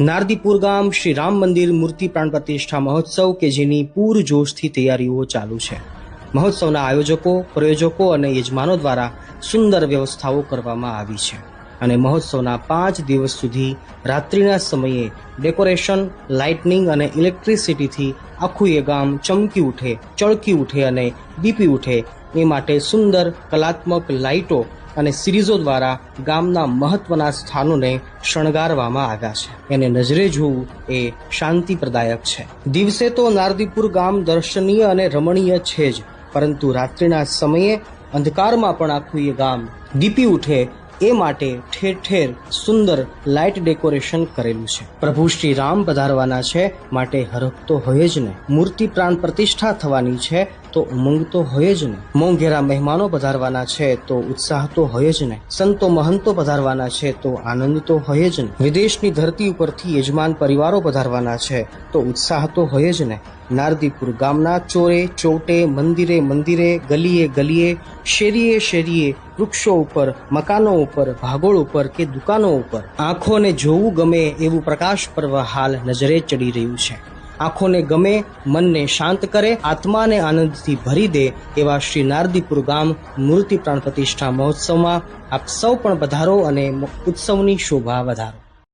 નારદીપુર ગામ શ્રી રામ મંદિર મૂર્તિ પ્રાણ પ્રતિષ્ઠા મહોત્સવ કે જેની પૂરજોશથી તૈયારીઓ ચાલુ છે। મહોત્સવના આયોજકો, પ્રયોજકો અને યજમાનો દ્વારા સુંદર વ્યવસ્થાઓ કરવામાં આવી છે અને મહોત્સવના 5 દિવસ સુધી રાત્રિના સમયે ડેકોરેશન, લાઇટનિંગ અને ઇલેક્ટ્રિસિટીથી આખું એ ગામ ચમકી ઉઠે, ચળકી ઉઠે અને દીપી ઉઠે એ માટે સુંદર કલાત્મક લાઇટો અને સિરીઝો દ્વારા ગામના મહત્વના સ્થાનોને શણગારવામાં આવ્યા છે। એને નજરે જોવું એ શાંતિપ્રદાયક છે। દિવસે તો નારદીપુર ગામ દર્શનીય અને રમણીય છે જ, પરંતુ રાત્રિના સમયે અંધકારમાં પણ આખું એ ગામ દીપી ઉઠે એ માટે ઠેર ઠેર સુંદર લાઇટ ડેકોરેશન કરેલું છે। પ્રભુ શ્રી રામ પધારવાના છે માટે હરખ તો હોય જ ને, મૂર્તિ પ્રાણ પ્રતિષ્ઠા થવાની છે તો ઉમંગ તો હોય જ ને, મોંઘેરા મહેમાનો પધારવાના છે તો ઉત્સાહ તો હોય જ ને, સંતો મહંતો પધારવાના છે તો આનંદ તો હોય જ ને, વિદેશની ધરતી ઉપરથી યજમાન પરિવારો પધારવાના છે તો ઉત્સાહ તો હોય જ ને। નારદીપુર ગામના ચોરે ચોટે, મંદિરે મંદિરે, ગલીએ ગલીએ, શેરીએ શેરીએ, વૃક્ષો ઉપર, મકાનો ઉપર, ભાગોળ ઉપર કે દુકાનો ઉપર આંખોને જોવું ગમે એવું પ્રકાશ પર્વ હાલ નજરે ચડી રહ્યું છે। આંખોને ગમે, મનને શાંત કરે, આત્માને આનંદથી ભરી દે એવા શ્રી નારદીપુર ગામ મૂર્તિ પ્રાણ પ્રતિષ્ઠા મહોત્સવમાં આપ સૌ પણ પધારો અને ઉત્સવની શોભા વધારો।